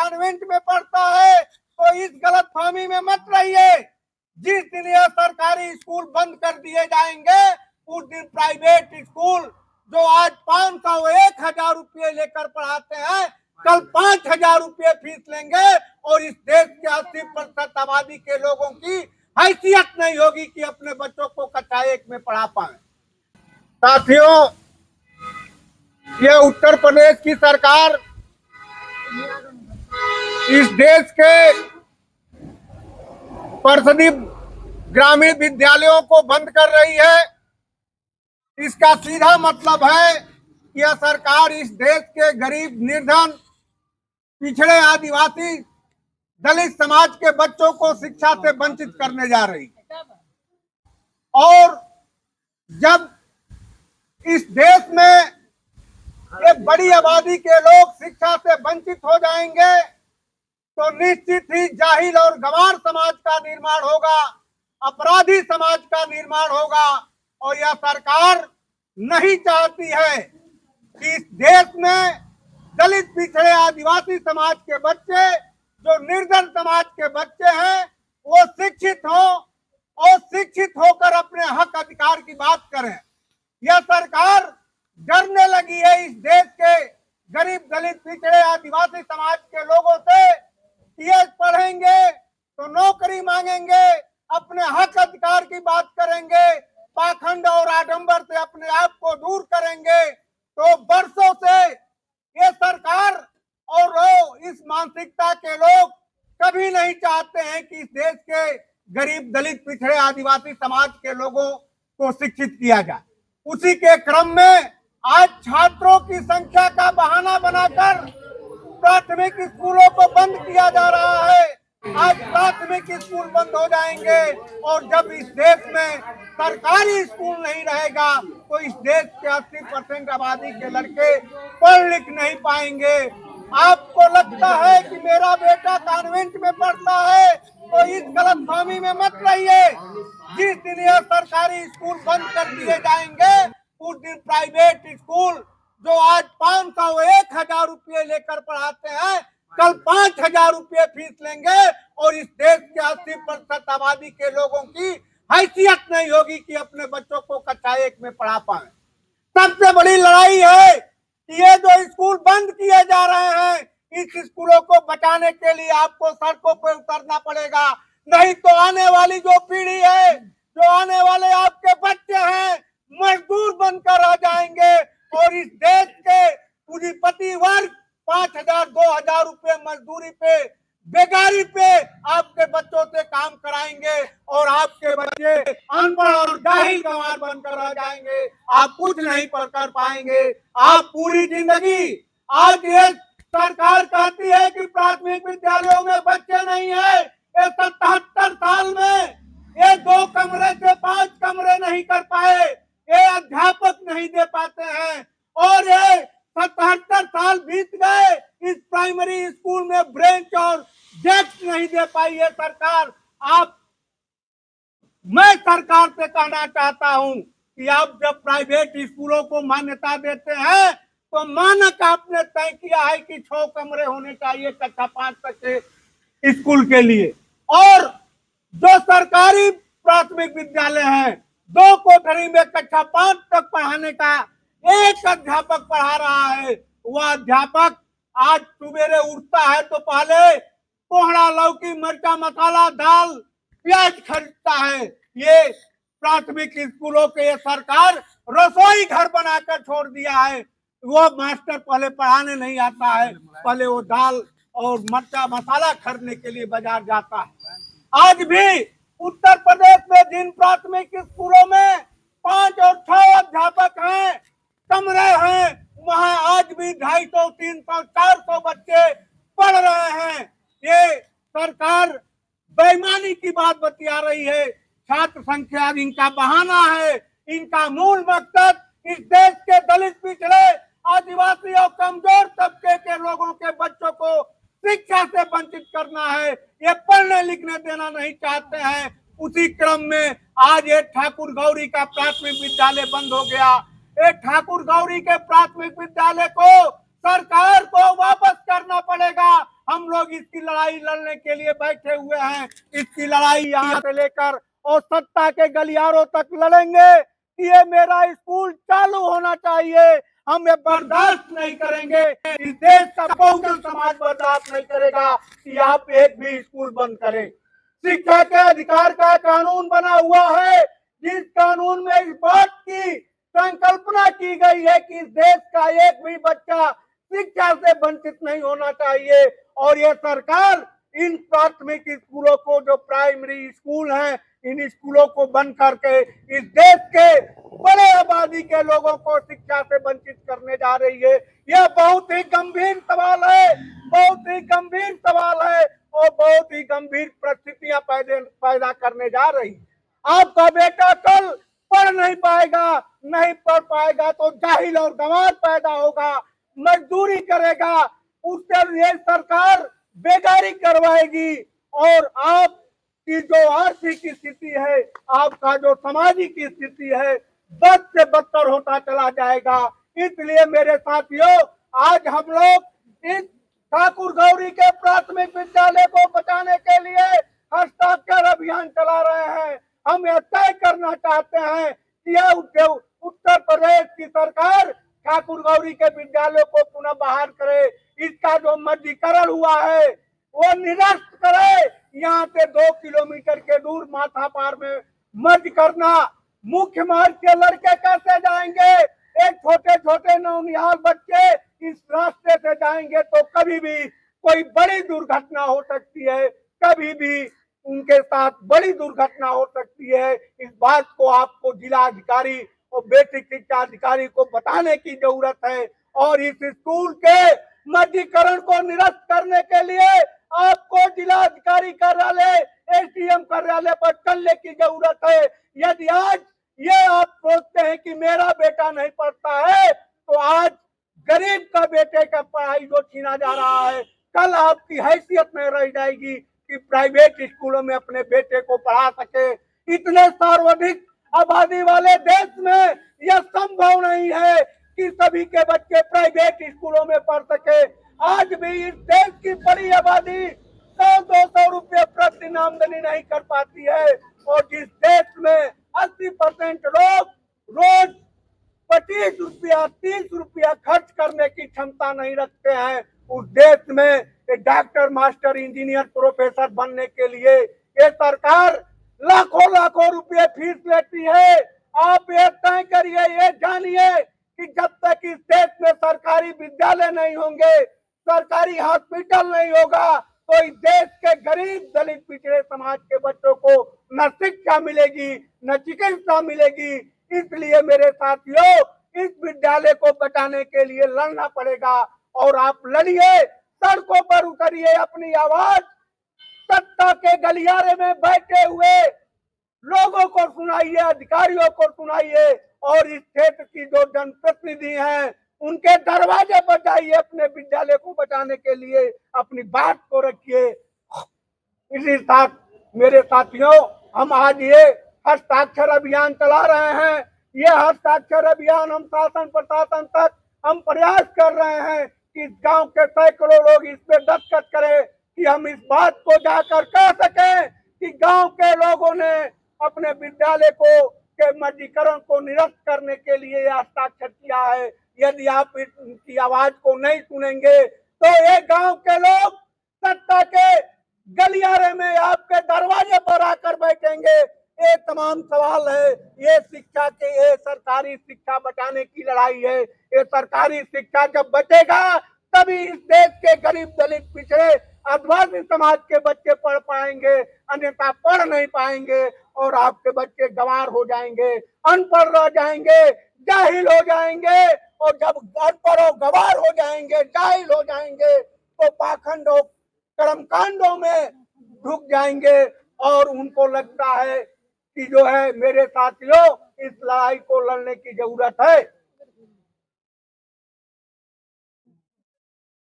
Convent में पढ़ता है, तो इस गलतफहमी में मत रहिए। जिस दिन यह सरकारी स्कूल बंद कर दिए जाएंगे, उस दिन प्राइवेट स्कूल जो आज 500 1000 रुपये लेकर पढ़ाते हैं, कल 5000 रुपये फीस लेंगे और इस देश के 80% आबादी के लोगों की हैसियत नहीं होगी कि अपने बच्चों को कक्षा 1 में पढ़ा पाए। साथियों, यह उत्तर प्रदेश की सरकार इस देश के परिषदीय ग्रामीण विद्यालयों को बंद कर रही है। इसका सीधा मतलब है कि यह सरकार इस देश के गरीब, निर्धन, पिछड़े, आदिवासी, दलित समाज के बच्चों को शिक्षा से वंचित करने जा रही है। और जब इस देश में एक बड़ी आबादी के लोग शिक्षा से वंचित हो जाएंगे, तो निश्चित ही जाहिल और गंवार समाज का निर्माण होगा, अपराधी समाज का निर्माण होगा। और यह सरकार नहीं चाहती है कि इस देश में दलित, पिछड़े, आदिवासी समाज के बच्चे, जो निर्धन समाज के बच्चे हैं, वो शिक्षित हो और शिक्षित होकर अपने हक अधिकार की बात करें। यह सरकार डरने लगी है इस देश के गरीब, दलित, पिछड़े, आदिवासी समाज के लोगों से। ये पढ़ेंगे तो नौकरी मांगेंगे, अपने हक अधिकार की बात करेंगे, पाखंड और आडंबर से अपने आप को दूर करेंगे। तो वर्षों से ये सरकार और इस मानसिकता के लोग कभी नहीं चाहते हैं कि इस देश के गरीब, दलित, पिछड़े, आदिवासी समाज के लोगों को शिक्षित किया जाए। उसी के क्रम में आज छात्रों की संख्या का बहाना बनाकर प्राथमिक स्कूलों को बंद किया जा रहा है। आज प्राथमिक स्कूल बंद हो जाएंगे और जब इस देश में सरकारी स्कूल नहीं रहेगा, तो इस देश के 80% आबादी के लड़के पढ़ लिख नहीं पाएंगे। आपको लगता है कि मेरा बेटा कॉन्वेंट में पढ़ता है, तो इस गलतफहमी में मत रहिए। जिस दिन यह सरकारी स्कूल बंद कर दिए जाएंगे, उस दिन प्राइवेट स्कूल जो आज 500 1000 रुपये लेकर पढ़ाते हैं, कल 5000 रुपये फीस लेंगे और इस देश के 80% आबादी के लोगों की हैसियत नहीं होगी कि अपने बच्चों को कक्षा 1 में पढ़ा पाए। सबसे बड़ी लड़ाई है कि ये जो स्कूल बंद किए जा रहे हैं, इस स्कूलों को बचाने के लिए आपको सड़कों पर उतरना पड़ेगा। नहीं तो आने वाली जो पीढ़ी है, जो आने वाले आपके बच्चे हैं, मजदूर बनकर रह जाएंगे और इस देश के पूंजीपति वर्ग 5000 2000 रुपये मजदूरी पे, बेगारी पे आपके बच्चों से काम कराएंगे और आपके बच्चे अनपढ़ और जाहिल गंवार बनकर रह जाएंगे। आप कुछ नहीं कर पाएंगे। आप पूरी जिंदगी, आज ये सरकार कहती है कि प्राथमिक विद्यालयों में बच्चे नहीं है। ये 77 साल में ये 2 कमरे से 5 कमरे नहीं कर पाए, ये अध्यापक नहीं दे पाते हैं। और ये 77 साल बीत गए, इस प्राइमरी स्कूल में ब्रेंच और डेस्क नहीं दे पाई है सरकार। मैं सरकार से कहना चाहता हूं कि आप जब प्राइवेट स्कूलों को मान्यता देते हैं, तो मानक आपने तय किया है कि 6 कमरे होने चाहिए कक्षा 5 तक के स्कूल के लिए। और जो सरकारी प्राथमिक विद्यालय हैं, 2 कोठरी में कक्षा 5 तक पढ़ाने का एक अध्यापक पढ़ा रहा है। वह अध्यापक आज सुबेरे उठता है तो पहले कोहड़ा, लौकी, मिर्चा, मसाला, दाल, प्याज खरीदता है। ये प्राथमिक स्कूलों के ये सरकार रसोई घर बनाकर छोड़ दिया है। वो मास्टर पहले पढ़ाने नहीं आता है, पहले वो दाल और मिर्चा मसाला खरीदने के लिए बाजार जाता है। आज भी उत्तर प्रदेश में जिन प्राथमिक स्कूलों में 5 और 6 अध्यापक हैं, कमरे हैं, वहां आज भी 250, 300, 400 बच्चे पढ़ रहे हैं। ये सरकार बेईमानी की बात बतिया रही है। छात्र संख्या इनका बहाना है। इनका मूल मकसद इस देश के दलित, पिछड़े, आदिवासी और कमजोर तबके के लोगों के बच्चों को शिक्षा से वंचित करना है। ये पढ़ने लिखने देना नहीं चाहते हैं। उसी क्रम में आज ये ठाकुर गौरी का प्राथमिक विद्यालय बंद हो गया। ये ठाकुर गौरी के प्राथमिक विद्यालय को सरकार को वापस करना पड़ेगा। हम लोग इसकी लड़ाई लड़ने के लिए बैठे हुए हैं। इसकी लड़ाई यहाँ से लेकर और सत्ता के गलियारों तक लड़ेंगे कि ये मेरा स्कूल चालू होना चाहिए। हम ये बर्दाश्त नहीं करेंगे। इस देश का बहुजन समाज बर्दाश्त नहीं करेगा कि आप एक भी स्कूल बंद करें। शिक्षा के अधिकार का कानून बना हुआ है, जिस कानून में इस बात की संकल्पना की गई है कि इस देश का एक भी बच्चा शिक्षा से वंचित नहीं होना चाहिए। और ये सरकार इन प्राथमिक स्कूलों को, जो प्राइमरी स्कूल हैं, इन स्कूलों को बंद करके इस देश के बड़े आबादी के लोगों को शिक्षा से वंचित करने जा रही है। यह बहुत ही गंभीर सवाल है, बहुत ही गंभीर सवाल है और बहुत ही गंभीर परिस्थितियां पैदा करने जा रही। आपका बेटा कल पढ़ नहीं पाएगा, नहीं पढ़ पाएगा तो जाहिल और गंवार पैदा होगा, मजदूरी करेगा, उसके लिए सरकार बेगारी करवाएगी और आपकी जो आर्थिक स्थिति है, आपका जो सामाजिक स्थिति है, बद से बदतर होता चला जाएगा। इसलिए मेरे साथियों, आज हम लोग इस ठाकुर गौरी के प्राथमिक विद्यालय को बचाने के लिए हस्ताक्षर अभियान चला रहे हैं। हम यह तय करना चाहते हैं कि यह उत्तर प्रदेश की सरकार ठाकुर गौरी के विद्यालयों को पुनः बहाल करे। इसका जो मर्जीकरण हुआ है वो निरस्त करे। यहाँ से 2 किलोमीटर के दूर माथापार में मर्ज करना, मुख्य मार्ग के लड़के कैसे जाएंगे? एक छोटे छोटे नौनिहाल बच्चे इस रास्ते से जाएंगे तो कभी भी कोई बड़ी दुर्घटना हो सकती है, कभी भी उनके साथ बड़ी दुर्घटना हो सकती है। इस बात को आपको जिला अधिकारी और बेसिक शिक्षा अधिकारी को बताने की जरूरत है और इस स्कूल के मर्जीकरण को निरस्त करने के लिए आपको जिला अधिकारी कार्यालय, एसडीएम कार्यालय पर चलने की जरूरत है। यदि आज ये आप सोचते हैं कि मेरा बेटा नहीं पढ़ता है, तो आज गरीब का बेटे का पढ़ाई जो छीना जा रहा है, कल आपकी हैसियत में रह जाएगी कि प्राइवेट स्कूलों में अपने बेटे को पढ़ा सके। इतने सर्वाधिक आबादी वाले देश में यह संभव नहीं है कि सभी के बच्चे प्राइवेट स्कूलों में पढ़ सके। आज भी इस देश की बड़ी आबादी 100-200 रुपये प्रतिदिन आमदनी नहीं कर पाती है और जिस देश में 80% लोग रोज 25 रुपया 30 रुपया खर्च करने की क्षमता नहीं रखते हैं, उस देश में डॉक्टर, मास्टर, इंजीनियर, प्रोफेसर बनने के लिए ये सरकार लाखों लाखों रुपये फीस लेती है। आप ये तय करिए, ये जानिए कि जब तक इस देश में सरकारी विद्यालय नहीं होंगे, सरकारी हॉस्पिटल नहीं होगा, तो इस देश के गरीब, दलित, पिछड़े समाज के बच्चों को न शिक्षा मिलेगी, न चिकित्सा मिलेगी। इसलिए मेरे साथियों, इस विद्यालय को बचाने के लिए लड़ना पड़ेगा और आप लड़िए, सड़कों पर उतरिए, अपनी आवाज सत्ता के गलियारे में बैठे हुए लोगों को सुनाइए, अधिकारियों को सुनाइए और इस क्षेत्र की जो जनप्रतिनिधि हैं उनके दरवाजे पर जाइए, अपने विद्यालय को बचाने के लिए अपनी बात को रखिए। इसी साथ मेरे साथियों, हम आज ये हस्ताक्षर अभियान चला रहे हैं। ये हस्ताक्षर अभियान हम शासन प्रशासन तक हम प्रयास कर रहे हैं कि गांव के सैकड़ों लोग इस पे दस्तखत करें कि हम इस बात को जाकर कह सकें कि गांव के लोगों ने अपने विद्यालय को के मर्जीकरण को निरस्त करने के लिए हस्ताक्षर किया है। यदि आप इनकी आवाज को नहीं सुनेंगे तो ये गांव के लोग सत्ता के गलियारे में आपके दरवाजे पर आकर बैठेंगे। ये तमाम सवाल है। ये शिक्षा के, ये सरकारी शिक्षा बचाने की लड़ाई है। ये सरकारी शिक्षा जब बचेगा तभी इस देश के गरीब, दलित, पिछड़े, आदिवासी समाज के बच्चे पढ़ पाएंगे, अन्यथा पढ़ नहीं पाएंगे और आपके बच्चे गंवार हो जाएंगे, अनपढ़ रह जाएंगे, जाहिल हो जाएंगे और जब अनपढ़ और गंवार हो जाएंगे, जाहिल हो जाएंगे तो पाखंडों, कर्मकांडों में ढुक जाएंगे और उनको लगता है कि जो है मेरे साथियों, इस लड़ाई को लड़ने की जरूरत है।